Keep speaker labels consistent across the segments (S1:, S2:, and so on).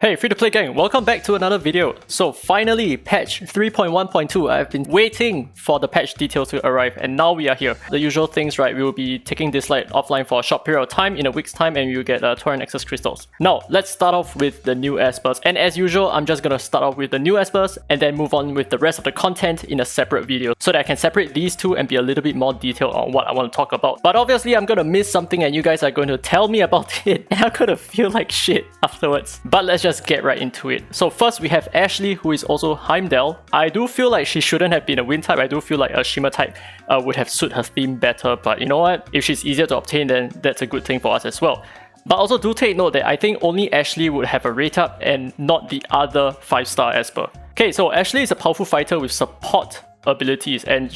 S1: Hey free-to-play gang, welcome back to another video. So finally, patch 3.1.2, I've been waiting for the patch details to arrive and now we are here. The usual things, right, we will be taking Dislyte offline for a short period of time, in a week's time, and we will get Torrent Access Crystals. Now, let's start off with the new Espers, and as usual, I'm just gonna start off with the new Espers and then move on with the rest of the content in a separate video so that I can separate these two and be a little bit more detailed on what I want to talk about. But obviously, I'm gonna miss something and you guys are going to tell me about it and I'm gonna feel like shit afterwards. But let's just get right into it. So first we have Ashley, who is also Heimdall. I do feel like she shouldn't have been a wind type. I do feel like a shimmer type would have suited her theme better, but you know what? If she's easier to obtain, then that's a good thing for us as well. But also do take note that I think only Ashley would have a rate up and not the other 5-star Esper. Okay, so Ashley is a powerful fighter with support abilities, and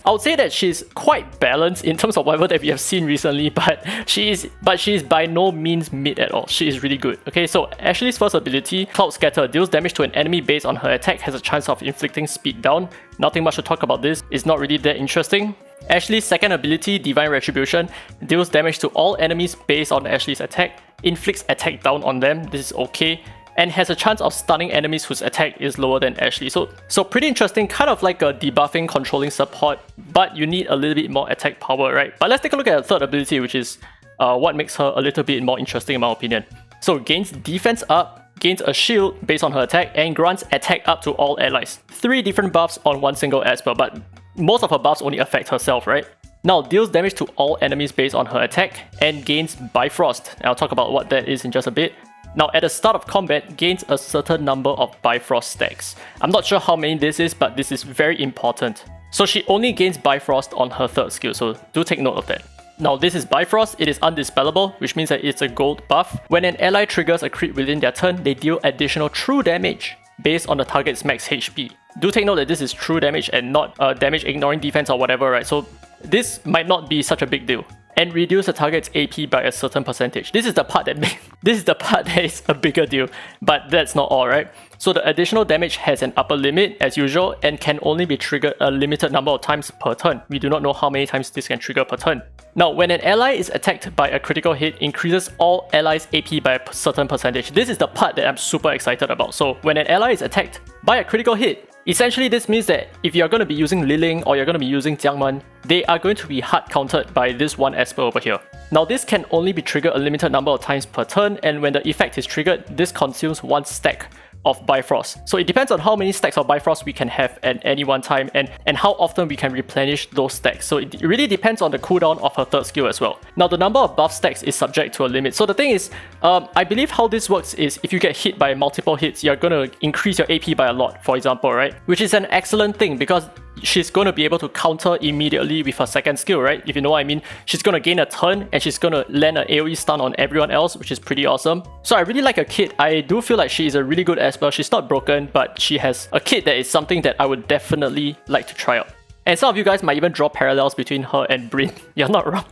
S1: I would say that she's quite balanced in terms of whatever that we have seen recently, but she is by no means mid at all. She is really good. Okay, so Ashley's first ability, Cloud Scatter, deals damage to an enemy based on her attack, has a chance of inflicting speed down. Nothing much to talk about this, it's not really that interesting. Ashley's second ability, Divine Retribution, deals damage to all enemies based on Ashley's attack, inflicts attack down on them, this is okay, and has a chance of stunning enemies whose attack is lower than Ashley. So pretty interesting, kind of like a debuffing, controlling support, but you need a little bit more attack power, right? But let's take a look at her third ability, which is what makes her a little bit more interesting in my opinion. So gains defense up, gains a shield based on her attack, and grants attack up to all allies. 3 different buffs on one single Esper, but most of her buffs only affect herself, right? Now, deals damage to all enemies based on her attack, and gains Bifrost. And I'll talk about what that is in just a bit. Now, at the start of combat, gains a certain number of Bifrost stacks. I'm not sure how many this is, but this is very important. So she only gains Bifrost on her third skill, so do take note of that. Now, this is Bifrost, it is undispellable, which means that it's a gold buff. When an ally triggers a crit within their turn, they deal additional true damage based on the target's max HP. Do take note that this is true damage and not damage ignoring defense or whatever, right? So this might not be such a big deal. And reduce the target's AP by a certain percentage. This is the part that is a bigger deal, but that's not all, right? So the additional damage has an upper limit as usual and can only be triggered a limited number of times per turn. We do not know how many times this can trigger per turn. Now, when an ally is attacked by a critical hit, increases all allies' AP by a certain percentage. This is the part that I'm super excited about. So when an ally is attacked by a critical hit, essentially this means that if you're going to be using Liling or you're going to be using Zhong Nan, they are going to be hard countered by this one Esper over here. Now this can only be triggered a limited number of times per turn, and when the effect is triggered, this consumes 1 stack of Bifrost. So it depends on how many stacks of Bifrost we can have at any one time and how often we can replenish those stacks. So it really depends on the cooldown of her third skill as well. Now the number of buff stacks is subject to a limit. So the thing is, I believe how this works is if you get hit by multiple hits, you're going to increase your AP by a lot, for example, right? Which is an excellent thing because she's going to be able to counter immediately with her second skill, right? If you know what I mean. She's going to gain a turn and she's going to land an AoE stun on everyone else, which is pretty awesome. So I really like her kit. I do feel like she is a really good Esper. She's not broken, but she has a kit that is something that I would definitely like to try out. And some of you guys might even draw parallels between her and Bryn. You're not wrong.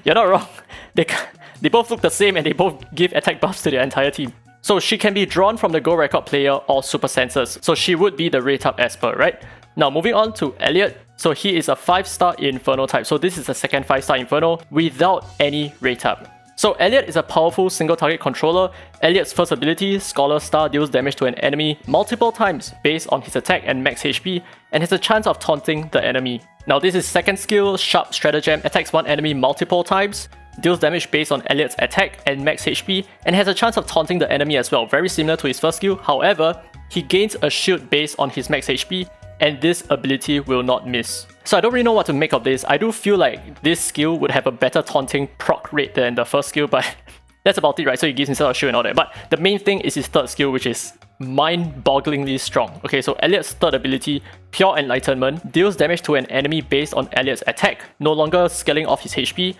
S1: You're not wrong. They both look the same and they both give attack buffs to their entire team. So she can be drawn from the Gold Record player or Super Sensors. So she would be the rate up Esper, right? Now moving on to Elliot. So he is a 5-star Inferno type. So this is the second 5-star Inferno without any rate up. So Elliot is a powerful single target controller. Elliot's first ability, Scholar Star, deals damage to an enemy multiple times based on his attack and max HP and has a chance of taunting the enemy. Now this is second skill, Sharp Stratagem, attacks one enemy multiple times, deals damage based on Elliot's attack and max HP and has a chance of taunting the enemy as well, very similar to his first skill. However, he gains a shield based on his max HP and this ability will not miss. So I don't really know what to make of this. I do feel like this skill would have a better taunting proc rate than the first skill, but that's about it, right? So he gives himself a shield and all that. But the main thing is his third skill, which is mind-bogglingly strong. Okay, so Elliot's third ability, Pure Enlightenment, deals damage to an enemy based on Elliot's attack, no longer scaling off his HP,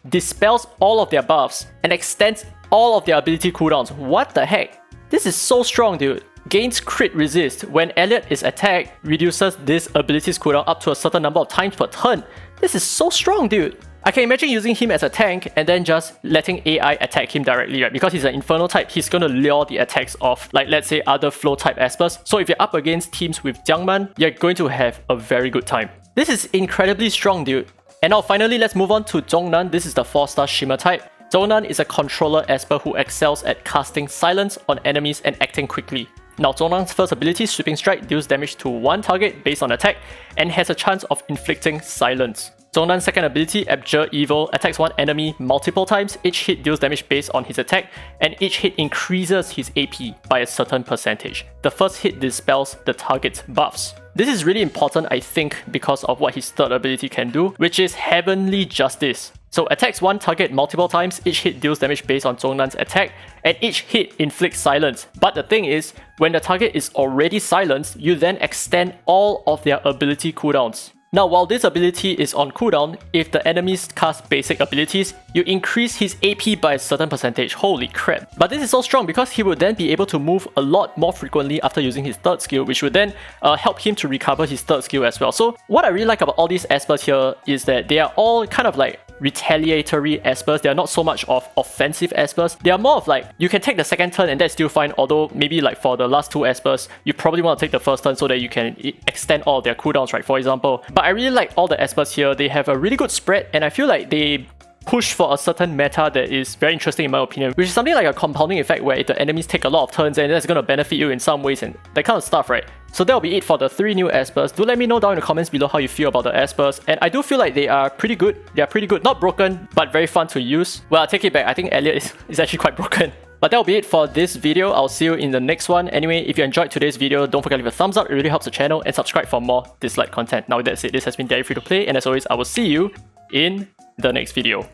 S1: dispels all of their buffs, and extends all of their ability cooldowns. What the heck? This is so strong, dude. Gains crit resist. When Elliot is attacked, reduces this ability's cooldown up to a certain number of times per turn. This is so strong, dude. I can imagine using him as a tank and then just letting AI attack him directly, right? Because he's an Inferno type, he's gonna lure the attacks of, like, let's say, other flow type Espers. So if you're up against teams with Zhong Nan, you're going to have a very good time. This is incredibly strong, dude. And now finally, let's move on to Zhong Nan. This is the 4-star Shimmer type. Zhong Nan is a controller Esper who excels at casting silence on enemies and acting quickly. Now Zhong Nan's first ability, Sweeping Strike, deals damage to one target based on attack and has a chance of inflicting silence. Zhong Nan's second ability, Abjure Evil, attacks one enemy multiple times, each hit deals damage based on his attack, and each hit increases his AP by a certain percentage. The first hit dispels the target's buffs. This is really important, I think, because of what his third ability can do, which is Heavenly Justice. So attacks one target multiple times, each hit deals damage based on Zhong Nan's attack, and each hit inflicts silence. But the thing is, when the target is already silenced, you then extend all of their ability cooldowns. Now, while this ability is on cooldown, if the enemies cast basic abilities, you increase his AP by a certain percentage. Holy crap. But this is so strong because he would then be able to move a lot more frequently after using his third skill, which would then help him to recover his third skill as well. So what I really like about all these Espers here is that they are all kind of like retaliatory Espers. They are not so much of offensive Espers. They are more of like, you can take the second turn and that's still fine, although maybe like for the last two Espers, you probably want to take the first turn so that you can extend all of their cooldowns, right, for example. But I really like all the Espers here. They have a really good spread, and I feel like they push for a certain meta that is very interesting in my opinion, which is something like a compounding effect where the enemies take a lot of turns and that's going to benefit you in some ways and that kind of stuff, right? So that'll be it for the 3 new Espers. Do let me know down in the comments below how you feel about the Espers, and I do feel like they are pretty good. They are pretty good, not broken, but very fun to use. Well, I take it back, I think Elliot is actually quite broken. But that'll be it for this video. I'll see you in the next one. Anyway, if you enjoyed today's video, don't forget to leave a thumbs up, it really helps the channel, and subscribe for more Dislyte content. Now that's it, this has been Dairy Free to Play, and as always, I will see you in the next video.